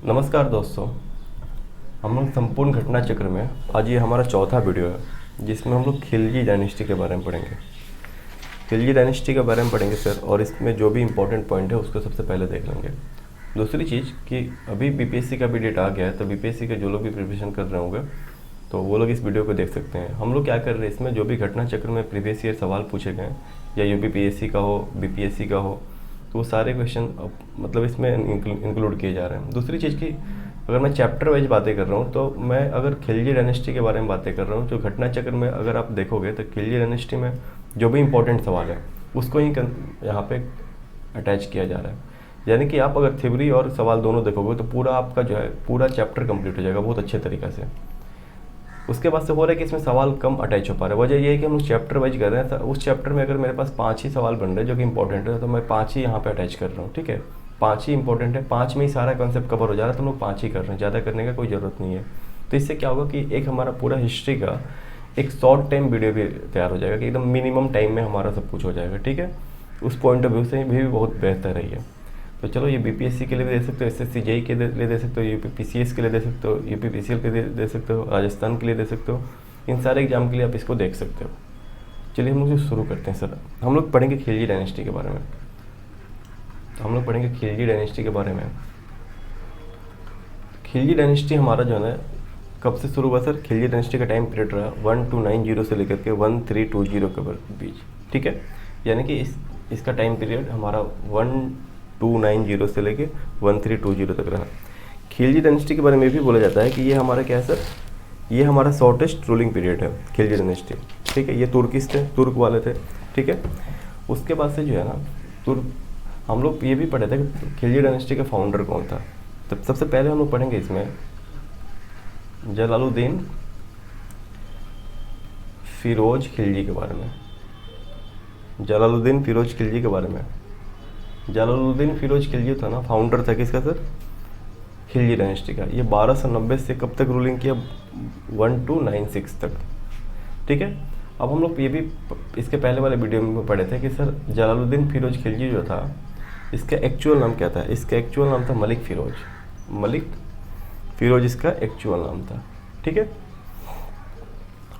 नमस्कार दोस्तों, हम लोग संपूर्ण घटना चक्र में आज ये हमारा चौथा वीडियो है जिसमें हम लोग खिलजी डायनेस्टी के बारे में पढ़ेंगे। खिलजी डायनेस्टी के बारे में पढ़ेंगे सर, और इसमें जो भी इम्पोर्टेंट पॉइंट है उसको सबसे पहले देख लेंगे। दूसरी चीज़ कि अभी बीपीएससी का भी डेट आ गया है, तो बीपीएससी के जो लोग भी प्रिपरेशन कर रहे होंगे तो वो लोग इस वीडियो को देख सकते हैं। हम लोग क्या कर रहे हैं, इसमें जो भी घटना चक्र में प्रीवियस ईयर सवाल पूछे गए या यूपीपीएससी का हो, बीपीएससी का हो, तो वो सारे क्वेश्चन मतलब इसमें इंक्लूड किए जा रहे हैं। दूसरी चीज़ की अगर मैं चैप्टर वाइज बातें कर रहा हूँ तो मैं अगर खिलजी डायनेस्टी के बारे में बातें कर रहा हूँ, जो घटना चक्र में अगर आप देखोगे तो खिलजी डायनेस्टी में जो भी इंपॉर्टेंट सवाल है उसको ही यहाँ पे अटैच किया जा रहा है। यानी कि आप अगर थ्योरी और सवाल दोनों देखोगे तो पूरा आपका जो है पूरा चैप्टर कंप्लीट हो जाएगा बहुत अच्छे तरीक़े से। उसके बाद से हो रहा है कि इसमें सवाल कम अटैच हो पा रहे हैं। वजह ये है कि हम लोग चैप्टर वाइज कर रहे हैं, तो उस चैप्टर में अगर मेरे पास 5 ही सवाल बन रहे हैं जो कि इंपॉर्टेंट है, तो मैं 5 ही यहाँ पे अटैच कर रहा हूँ। ठीक है, 5 ही इंपॉर्टेंट है, 5 में ही सारा कॉन्सेप्ट कवर हो जा रहा है, तो हम लोग 5 ही कर रहे हैं, ज़्यादा करने का कोई ज़रूरत नहीं है। तो इससे क्या होगा कि एक हमारा पूरा हिस्ट्री का एक शॉर्ट टाइम वीडियो भी तैयार हो जाएगा कि एकदम मिनिमम टाइम में हमारा सब कुछ हो जाएगा। ठीक है, उस पॉइंट ऑफ व्यू से भी बहुत बेहतर है ये। तो चलो, ये बीपीएससी के लिए भी दे सकते हो, एसएससी जेई के लिए दे सकते हो, यूपीपीसीएस के लिए दे सकते हो, यूपीपीसीएल के लिए दे सकते हो, राजस्थान के लिए दे सकते हो। इन सारे एग्जाम के लिए आप इसको देख सकते हो। चलिए हम लोग शुरू करते हैं सर। हम लोग पढ़ेंगे खिलजी डायनेस्टी के बारे में। खिलजी डायनेस्टी हमारा जो है कब से शुरू हुआ सर? खिलजी डायनेस्टी का टाइम पीरियड रहा 1290 से लेकर के 1320 के बीच। ठीक है, यानी कि इसका टाइम पीरियड हमारा 1290 से लेकर 1320 तक रहा। खिलजी डायनेस्टी के बारे में भी बोला जाता है कि ये हमारा क्या है सर, ये हमारा शॉर्टेस्ट रूलिंग पीरियड है खिलजी डायनेस्टी। ठीक है, ये तुर्किस थे, तुर्क वाले थे। ठीक है, उसके बाद से जो है ना हम लोग ये भी पढ़े थे कि खिलजी डायनेस्टी का फाउंडर कौन था। तब सबसे पहले हम लोग पढ़ेंगे इसमें जलालुद्दीन फिरोज खिलजी के बारे में। जलालुद्दीन फिरोज खिलजी के बारे में। जलालुद्दीन फिरोज खिलजी था ना, फाउंडर था किसका सर? खिलजी डायनेस्टी का। ये 1290 से कब तक रूलिंग किया? 1296 तक। ठीक है, अब हम लोग ये भी इसके पहले वाले वीडियो में पढ़े थे कि सर जलालुद्दीन फिरोज खिलजी जो था इसका एक्चुअल नाम क्या था? इसका एक्चुअल नाम था मलिक फिरोज। मलिक फिरोज इसका एक्चुअल नाम था। ठीक है,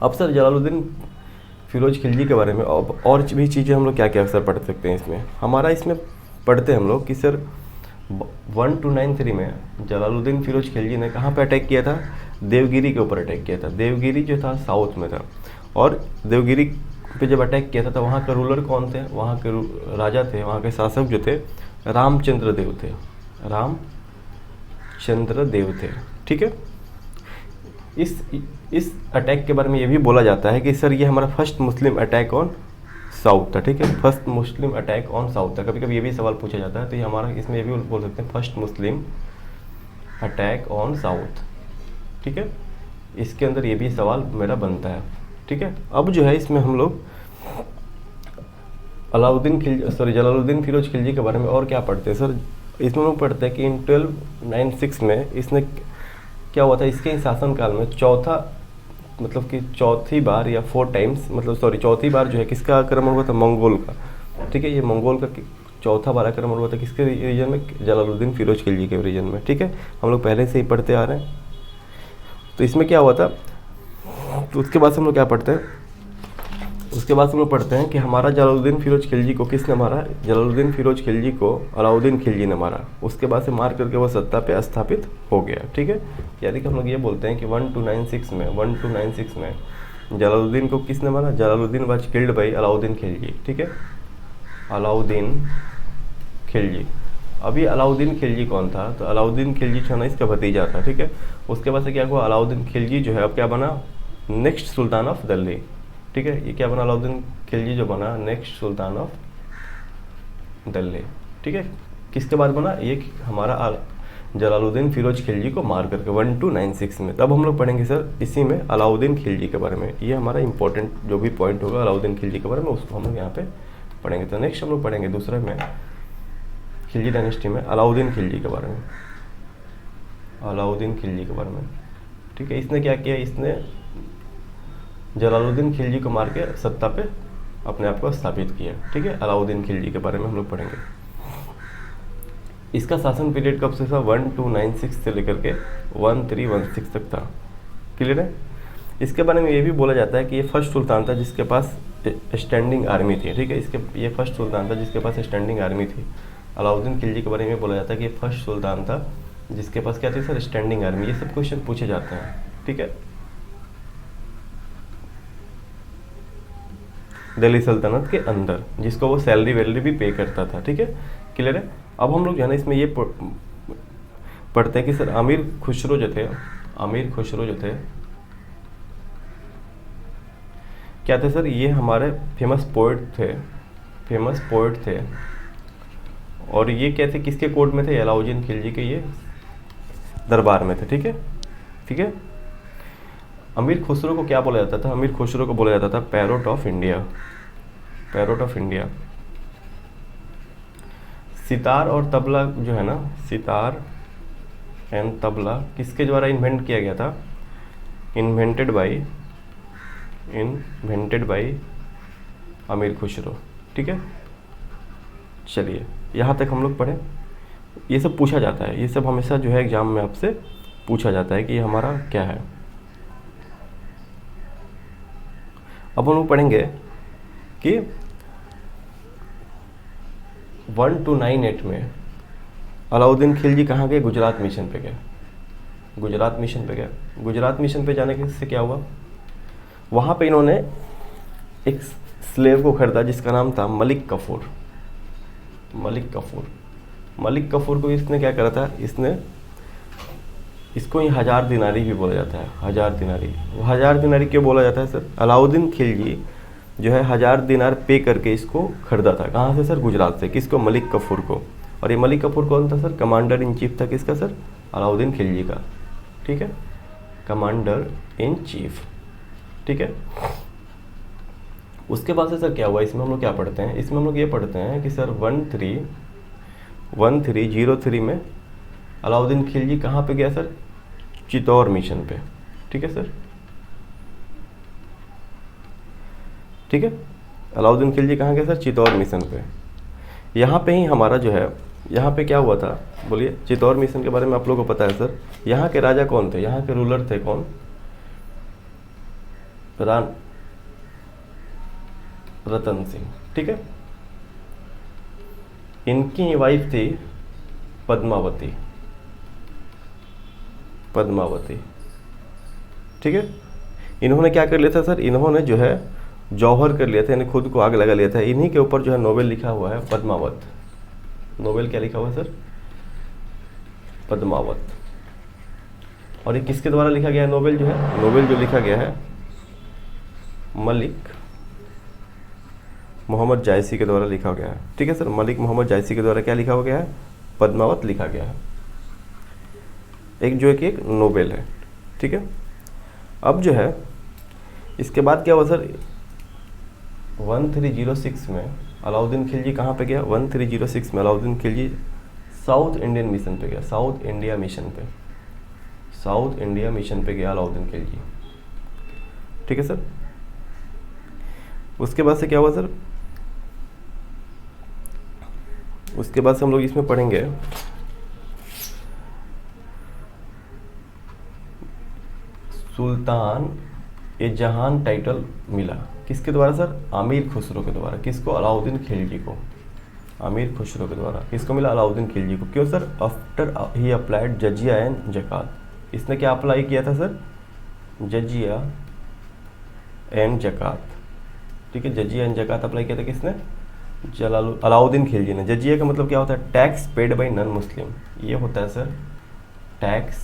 अब सर जलालुद्दीन फिरोज खिलजी के बारे में और भी चीज़ें हम लोग क्या क्या सर पढ़ सकते हैं इसमें? हमारा इसमें पढ़ते हैं हम लोग कि सर 1293 में जलालुद्दीन फिरोज खिलजी ने कहाँ पे अटैक किया था? देवगिरी के ऊपर अटैक किया था। देवगिरी जो था साउथ में था, और देवगिरी पे जब अटैक किया था तो वहाँ का रूलर कौन थे? वहाँ के राजा थे, वहाँ के शासक जो थे रामचंद्र देव थे। रामचंद्र देव थे। ठीक है, इस अटैक के बारे में ये भी बोला जाता है कि सर ये हमारा first Muslim attack on south था। ठीक है, first Muslim attack on south था। कभी कभी ये भी सवाल पूछा जाता है, तो ये हमारा इसमें ये भी बोल सकते हैं first Muslim attack on south. ठीक है, इसके अंदर ये भी सवाल मेरा बनता है। ठीक है, अब जो है इसमें हम लोग जलालुद्दीन फिरोज खिलजी के बारे में और क्या पढ़ते हैं सर? इसमें हम लोग पढ़ते हैं कि इन 1296 में इसने क्या हुआ था, इसके शासनकाल में चौथी बार या 4 टाइम्स चौथी बार जो है किसका आक्रमण हुआ था? मंगोल का। ठीक है, ये मंगोल का चौथा बार आक्रमण हुआ था किसके रीजन में? जलालुद्दीन फिरोज खिलजी के रीजन में। ठीक है, हम लोग पहले से ही पढ़ते आ रहे हैं। तो इसमें क्या हुआ था, तो उसके बाद से हम लोग क्या पढ़ते हैं? उसके बाद हम लोग पढ़ते हैं कि हमारा जलालुद्दीन फिरोज खिलजी को किसने मारा? जलालुद्दीन फिरोज खिलजी को अलाउद्दीन खिलजी ने मारा। उसके बाद से मार करके वो सत्ता पे स्थापित हो गया। ठीक है, यानी कि हम लोग ये बोलते हैं कि 1296 में जलालुद्दीन को किसने मारा? Jalaluddin was killed by Alauddin Khilji. ठीक है, अलाउद्दीन खिलजी। अभी अलाउद्दीन खिलजी कौन था? तो अलाउद्दीन खिलजी जो है ना इसका भतीजा था। ठीक है, उसके बाद से क्या हुआ? अलाउद्दीन खिलजी जो है अब क्या बना? Next Sultan of Delhi. ठीक है, ये क्या बना? अलाउद्दीन खिलजी जो बना नेक्स्ट सुल्तान ऑफ दिल्ली। ठीक है, किसके बाद बना? ये हमारा जलालुद्दीन फिरोज खिलजी को मार करके 1296 में। तब हम लोग पढ़ेंगे सर इसी में अलाउद्दीन खिलजी के बारे में। ये हमारा इंपॉर्टेंट जो भी पॉइंट होगा अलाउद्दीन खिलजी के बारे में उसको हम लोग यहाँ पे पढ़ेंगे। तो नेक्स्ट हम लोग पढ़ेंगे दूसरे में खिलजी डायनेस्टी में अलाउद्दीन खिलजी के बारे में। अलाउद्दीन खिलजी के बारे में। ठीक है, इसने क्या किया? इसने जलालुद्दीन खिलजी को मार के सत्ता पे अपने आप को स्थापित किया। ठीक है, अलाउद्दीन खिलजी के बारे में हम लोग पढ़ेंगे। इसका शासन पीरियड कब से था, 1296 से लेकर के 1316 तक था। क्लियर है। इसके बारे में ये भी बोला जाता है कि ये फर्स्ट सुल्तान था जिसके पास स्टैंडिंग आर्मी थी। ठीक है, ये फर्स्ट सुल्तान था जिसके पास स्टैंडिंग आर्मी थी। अलाउद्दीन खिलजी के बारे में बोला जाता है कि ये फर्स्ट सुल्तान था जिसके पास क्या थी सर, स्टैंडिंग आर्मी। ये सब क्वेश्चन पूछे जाते हैं। ठीक है, दिल्ली सल्तनत के अंदर, जिसको वो सैलरी वैलरी भी पे करता था। ठीक है, क्लियर है। अब हम लोग जो है ना इसमें ये पढ़ते हैं कि सर अमीर खुसरो जो थे क्या थे सर, ये हमारे फेमस पोएट थे। और ये क्या थे, किसके कोर्ट में थे, अलाउद्दीन खिलजी के ये दरबार में थे। ठीक है। अमीर खुसरो को क्या बोला जाता था, अमीर खुसरो को बोला जाता था पैरोट ऑफ इंडिया। सितार और तबला जो है ना, सितार एंड तबला किसके द्वारा इन्वेंट किया गया था, इन्वेंटेड बाय अमीर खुसरो। ठीक है, चलिए यहाँ तक हम लोग पढ़े। ये सब पूछा जाता है, ये सब हमेशा जो है एग्जाम में आपसे पूछा जाता है कि ये हमारा क्या है। अब हम लोग पढ़ेंगे कि 1298 में अलाउद्दीन खिलजी कहाँ गए, गुजरात मिशन पे गए। गुजरात मिशन पे जाने से क्या हुआ, वहाँ पे इन्होंने एक स्लेव को खरीदा जिसका नाम था मलिक कफूर। मलिक कफूर को इसने क्या करा था, इसको ही 1000 दिनारी भी बोला जाता है। 1000 दिनारी क्यों बोला जाता है सर, अलाउद्दीन खिलजी जो है 1000 दिनार पे करके इसको खरीदा था। कहाँ से सर, गुजरात से। किसको, मलिक कफूर को। और ये मलिक कफूर कौन था सर, कमांडर इन चीफ था किसका सर, अलाउद्दीन खिलजी का। ठीक है, कमांडर इन चीफ। ठीक है, उसके बाद से सर क्या हुआ, इसमें हम लोग क्या पढ़ते हैं, इसमें हम लोग ये पढ़ते हैं कि सर 1303 में अलाउद्दीन खिलजी कहाँ पे गया सर, चित्तौड़ मिशन पे। ठीक है सर, ठीक है, अलाउद्दीन खिलजी कहाँ गया सर, चित्तौड़ मिशन पे। यहाँ पे ही हमारा जो है, यहाँ पे क्या हुआ था बोलिए, चित्तौड़ मिशन के बारे में आप लोगों को पता है सर। यहाँ के राजा कौन थे, यहाँ के रूलर थे कौन, रतन सिंह। ठीक है, इनकी वाइफ थी पद्मावती। ठीक है, इन्होंने क्या कर लिया था सर, इन्होंने जो है जौहर कर लिया था, यानी खुद को आग लगा लिया था। इन्हीं के ऊपर जो है नोवेल लिखा हुआ है, पद्मावत। नोवेल क्या लिखा हुआ है सर, पद्मावत। और ये किसके द्वारा लिखा गया है नोवेल जो है, नोवेल जो लिखा गया है मलिक मोहम्मद जायसी के द्वारा लिखा गया है। ठीक है सर, मलिक मोहम्मद जायसी के द्वारा क्या लिखा हो गया है, पद्मावत लिखा गया है। एक जो है कि एक नोवेल है। ठीक है, अब जो है इसके बाद क्या हुआ सर, 1306 में अलाउद्दीन खिलजी कहाँ पे गया, 1306 में Alauddin Khilji south Indian mission पे गया, साउथ इंडिया मिशन पे गया अलाउद्दीन खिलजी। ठीक है सर, उसके बाद से क्या हुआ सर, उसके बाद से हम लोग इसमें पढ़ेंगे सुल्तान ए जहान टाइटल मिला किसके द्वारा सर, आमिर खुसरो के द्वारा। किसको, अलाउद्दीन खिलजी को। आमिर खुसरो के द्वारा किसको मिला, अलाउद्दीन खिलजी को। क्यों sir, after he applied jizya and zakat. इसने क्या अप्लाई किया था सर, जजिया एंड जकात। ठीक है, जजिया एंड जकात अप्लाई किया था किसने, अलाउद्दीन खिलजी ने। जजिया का मतलब क्या होता है, tax paid by non Muslim. ये होता है sir tax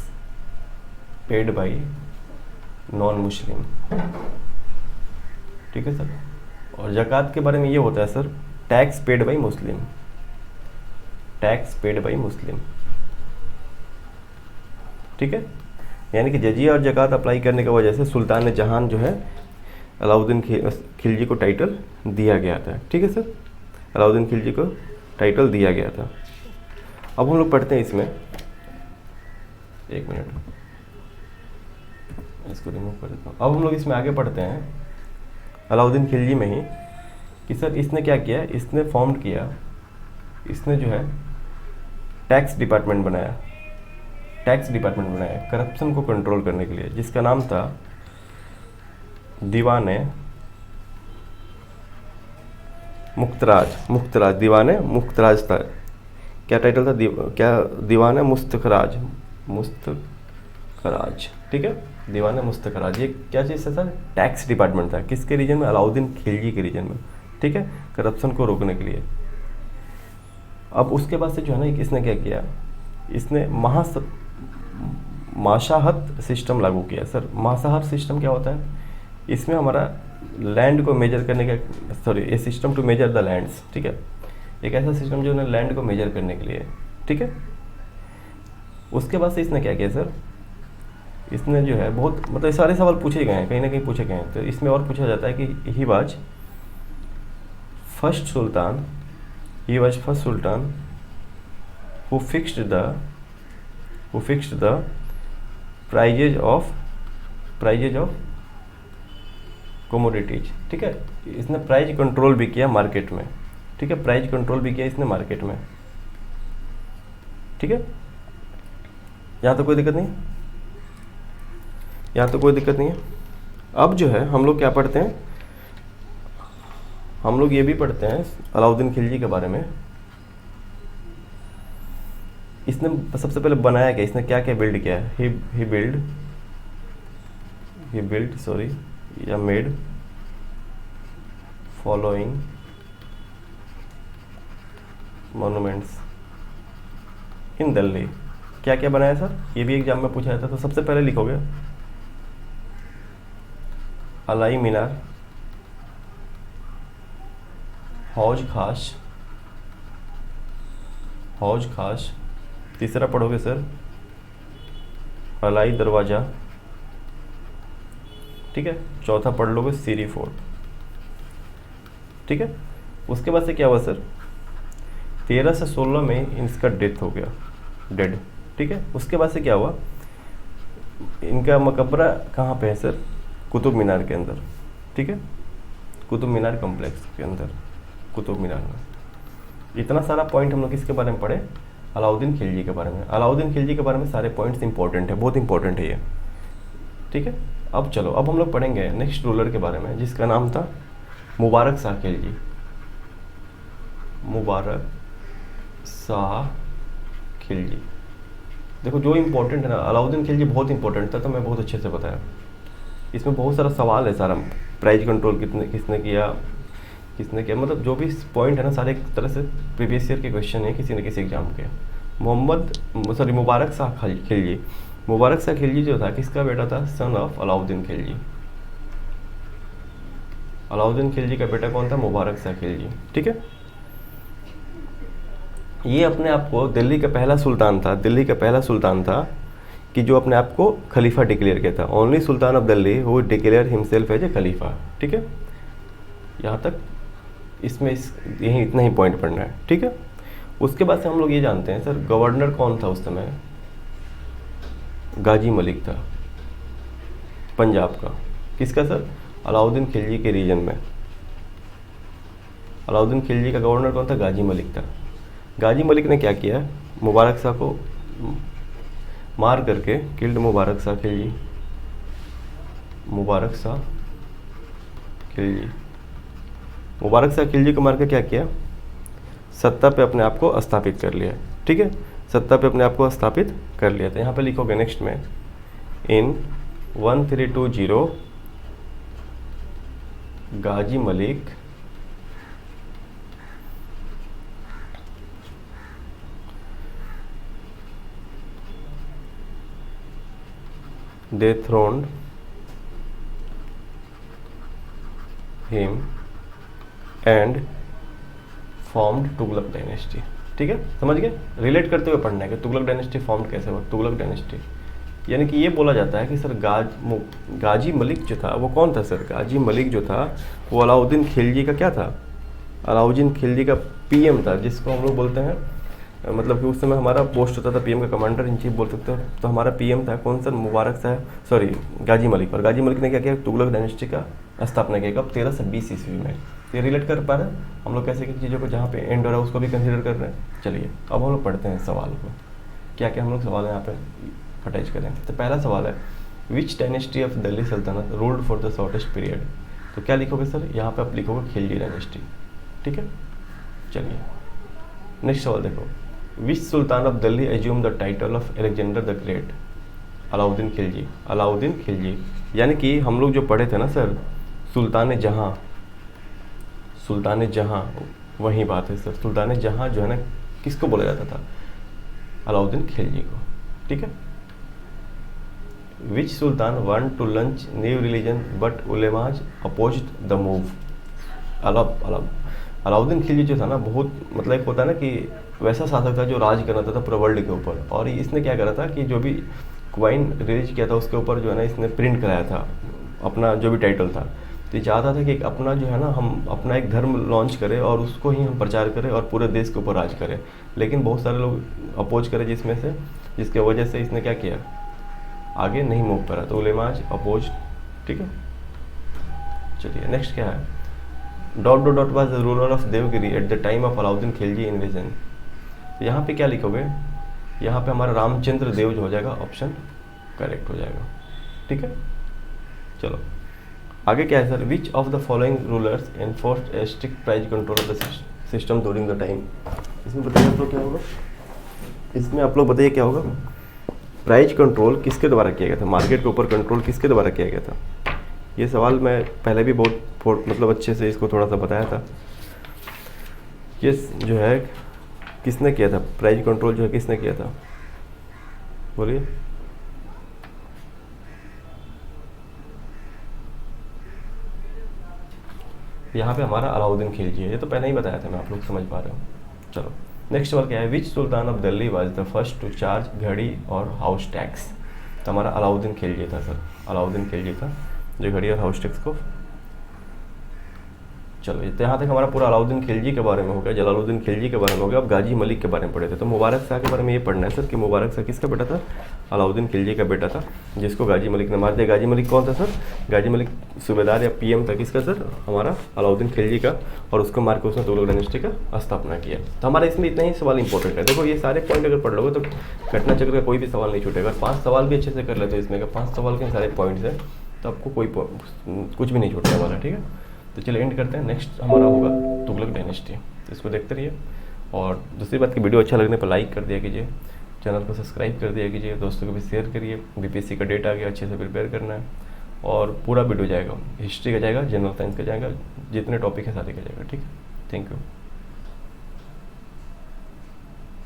paid by non Muslim. ठीक है सर, और जकात के बारे में ये होता है सर टैक्स पेड बाई मुस्लिम। ठीक है, यानी कि जजिया और जकात अप्लाई करने की वजह से सुल्तान जहान जो है अलाउद्दीन खिलजी को टाइटल दिया गया था। ठीक है सर, अलाउद्दीन खिलजी को टाइटल दिया गया था। अब हम लोग पढ़ते हैं इसमें, एक मिनट इसको रिमूव कर देता हूँ। अब हम लोग इसमें आगे पढ़ते हैं अलाउद्दीन खिलजी में ही कि सर इसने क्या किया, इसने फॉर्म किया, इसने जो है टैक्स डिपार्टमेंट बनाया, करप्शन को कंट्रोल करने के लिए, जिसका नाम था दीवाने मुख्तराज, दीवाने मुख्तराज था। क्या टाइटल था? दीवाने मुस्तखराज, ठीक है, दीवाने मुस्तखराज। ये क्या चीज़ था सर? टैक्स डिपार्टमेंट था। किसके रीजन में? अलाउद्दीन खिलजी के रीजन में, ठीक है, करप्शन को रोकने के लिए। अब उसके बाद से जो है ना, इसने क्या किया, इसने माशाहत सिस्टम लागू किया। सर माशाहत सिस्टम क्या होता है? इसमें हमारा लैंड को मेजर करने का, a system to measure the lands, ठीक है, एक ऐसा सिस्टम जो है लैंड को मेजर करने के लिए, ठीक है। उसके बाद से इसने क्या किया सर? इसने जो है बहुत, मतलब सारे सवाल पूछे गए हैं, कहीं ना कहीं पूछे गए हैं। तो इसमें और पूछा जाता है कि he was first sultan who fixed the prices of commodities, ठीक है। इसने प्राइस कंट्रोल भी किया मार्केट में, ठीक है, प्राइस कंट्रोल भी किया इसने मार्केट में, ठीक है। यहाँ तो कोई दिक्कत नहीं है। अब जो है हम लोग क्या पढ़ते हैं, हम लोग ये भी पढ़ते हैं अलाउद्दीन खिलजी के बारे में। इसने सबसे पहले बनाया क्या, इसने क्या क्या बिल्ड किया है? ही बिल्ड या मेड फॉलोइंग मॉन्यूमेंट्स इन दिल्ली। क्या क्या बनाया सर? ये भी एग्जाम में पूछा जाता है। तो सबसे पहले लिखोगे अलाई मीनार, हौज खास। तीसरा पढ़ोगे सर अलाई दरवाज़ा, ठीक है। चौथा पढ़ लोगे सीरी फोर्ट, ठीक है। उसके बाद से क्या हुआ सर? 13 से 16 में इनका डेथ हो गया, डेड, ठीक है। उसके बाद से क्या हुआ? इनका मकबरा कहाँ पे है सर? कुतुब मीनार के अंदर, ठीक है, कुतुब मीनार कॉम्प्लेक्स के अंदर, कुतुब मीनार में। इतना सारा पॉइंट हम लोग किसके बारे में पढ़े? अलाउद्दीन खिलजी के बारे में। अलाउद्दीन खिलजी के बारे में सारे पॉइंट्स इंपॉर्टेंट है, बहुत इंपॉर्टेंट है ये, ठीक है। अब चलो, अब हम लोग पढ़ेंगे नेक्स्ट रूलर के बारे में, जिसका नाम था मुबारक शाह खिलजी। देखो जो इंपॉर्टेंट है ना, अलाउद्दीन खिलजी बहुत इंपॉर्टेंट था, तो मैं बहुत अच्छे से बताया। इसमें बहुत सारा सवाल है, सारा प्राइस कंट्रोल किसने किया, मतलब जो भी पॉइंट है ना, सारे एक तरह से प्रीवियस ईयर के क्वेश्चन है किसी न किसी एग्जाम के। मुबारक शाह खिलजी जो था, किसका बेटा था? Son of Alauddin Khilji. अलाउद्दीन खिलजी का बेटा कौन था? मुबारक शाह खिलजी, ठीक है। ये अपने आप को दिल्ली का पहला सुल्तान था कि जो अपने आप को खलीफा डिक्लेयर किया था। Only sultan of Delhi who declare himself as a khalifa, ठीक है। यहाँ तक इसमें यही इतना ही पॉइंट पढ़ना है, ठीक है। उसके बाद से हम लोग ये जानते हैं सर, गवर्नर कौन था उस समय? गाजी मलिक था, पंजाब का। किसका सर? अलाउद्दीन खिलजी के रीजन में। अलाउद्दीन खिलजी का गवर्नर कौन था? गाजी मलिक था। गाजी मलिक ने क्या किया? मुबारक शाह को मार करके किल्ड मुबारक शाह खिलजी मुबारक शाह खिलजी को मार के क्या किया? सत्ता पे अपने आप को स्थापित कर लिया, ठीक है, सत्ता पे अपने आप को स्थापित कर लिया। तो यहाँ पे लिखोगे नेक्स्ट में, in 1320 Ghazi Malik dethroned him and formed Tughlaq dynasty, ठीक है। समझ गए? रिलेट करते हुए पढ़ना है कि तुगलक डायनेस्टी फॉर्म कैसे हुआ। तुगलक डायनेस्टी यानी कि ये बोला जाता है कि सर गाजी मलिक जो था वो कौन था सर? गाजी मलिक जो था वो अलाउद्दीन खिलजी का क्या था? अलाउद्दीन खिलजी का पीएम था, जिसको हम लोग बोलते हैं, मतलब कि उस समय हमारा पोस्ट होता था पीएम का, कमांडर इन चीफ बोल सकते हो। तो हमारा पीएम था कौन सर? मुबारक शाह गाजी मलिक। और गाजी मलिक ने क्या किया? तुगलक डायनेस्टी का स्थापना किया। कब? 1320 ईस्वी में। ये रिलेट कर पा रहे हैं हम लोग कैसे की चीज़ों को, जहाँ पे एंड हो रहा है उसको भी कंसिडर कर रहे हैं। चलिए अब हम लोग पढ़ते हैं सवाल को, क्या क्या हम लोग सवाल यहाँ पे अटैच करें। तो पहला सवाल है, विच डायनेस्टी ऑफ दिल्ली सल्तनत ruled for the shortest period. तो क्या लिखोगे सर, यहाँ पे आप लिखोगे खिलजी डायनेस्टी, ठीक है। चलिए नेक्स्ट सवाल देखो, which sultan of Delhi assume the title of Alexander the great. Alauddin Khilji, Alauddin Khilji. यानी कि हम लोग जो पढ़े थे ना सर, सुल्तान जहाँ, सुल्तान जहाँ, वही बात है सर। सुल्तान जहाँ जो है ना, किसको बोला जाता था, अलाउद्दीन खिलजी को, ठीक है। Which sultan want to launch new religion but ulemas opposed the move. Alauddin Khilji जो था ना, बहुत मतलब एक होता है ना कि वैसा शासक था जो राज करना था पूरा वर्ल्ड के ऊपर। और इसने क्या करा था कि जो भी क्वाइन रिलीज किया था उसके ऊपर जो है ना इसने प्रिंट कराया था अपना जो भी टाइटल था। तो ये चाहता था कि अपना जो है ना हम अपना एक धर्म लॉन्च करें और उसको ही हम प्रचार करें और पूरे देश के ऊपर राज करें। लेकिन बहुत सारे लोग अपोज करे जिसमें से, जिसके वजह से इसने क्या किया, आगे नहीं मूव करा। तो उलेमाज अपोज, ठीक है। चलिए नेक्स्ट क्या है, dot dot dot was the ruler of Devagiri at the time of Alauddin Khilji invasion. तो यहाँ पे क्या लिखोगे, यहाँ पे हमारा रामचंद्र देव जो हो जाएगा, ऑप्शन करेक्ट हो जाएगा, ठीक है। चलो आगे क्या है sir, which of the following rulers enforced A strict price control of the system during the time. इसमें बताइए आप लोग क्या होगा, इसमें आप लोग बताइए क्या होगा। प्राइस कंट्रोल किसके द्वारा किया गया था, मार्केट के ऊपर कंट्रोल किसके द्वारा किया गया था। ये सवाल मैं पहले भी बहुत मतलब अच्छे से इसको थोड़ा सा बताया था। ये जो है किसने किया था, प्राइस कंट्रोल जो है किसने किया था, बोलिए। यहाँ पे हमारा अलाउद्दीन खिलजी है, ये तो पहले ही बताया था मैं, आप लोग समझ पा रहे हो। चलो नेक्स्ट सवाल क्या है, which sultan of Delhi was the first to charge घड़ी और हाउस टैक्स। तो हमारा अलाउद्दीन खिलजी था सर, अलाउद्दीन खिलजी था जो घड़ी और हाउस टैक्स को। चलो यहाँ तक हमारा पूरा अलाउद्दीन खिलजी के बारे में हो गया, जलालुद्दीन खिलजी के बारे में हो गया। अब गाजी मलिक के बारे में पढ़े थे। तो मुबारक शाह के बारे में ये पढ़ना है सर कि मुबारक शाह किसका बेटा था, अलाउद्दीन खिलजी का बेटा था, जिसको गाजी मलिक ने मार दिया। गाजी मलिक कौन था सर, गाजी मलिक सूबेदार या पीएम था किसका सर, हमारा अलाउद्दीन खिलजी का। और उसको मार के उसने तुगलक डायनेस्टी का स्थापना किया। तो हमारा इसमें इतना ही सवाल इंपॉर्टेंट है। देखो ये सारे पॉइंट अगर पढ़ लोगे तो घटना चक्र का कोई भी सवाल नहीं छूटेगा। 5 सवाल भी अच्छे से कर लेते हो इसमें, 5 सवाल के सारे पॉइंट्स हैं तो आपको कोई कुछ भी नहीं छूटने वाला, ठीक है। तो चलिए एंड करते हैं। नेक्स्ट हमारा होगा तुगलक डायनेस्टी, तो इसको देखते रहिए। और दूसरी बात की वीडियो अच्छा लगने पर लाइक कर दिया कीजिए, चैनल को सब्सक्राइब कर दिया कीजिए, दोस्तों को भी शेयर करिए। बीपीएससी का डेटा आ गया, अच्छे से प्रिपेयर करना है। और पूरा वीडियो जाएगा, हिस्ट्री का जाएगा, जनरल साइंस का जाएगा, जितने टॉपिक है सारे का जाएगा, ठीक है। Thank you.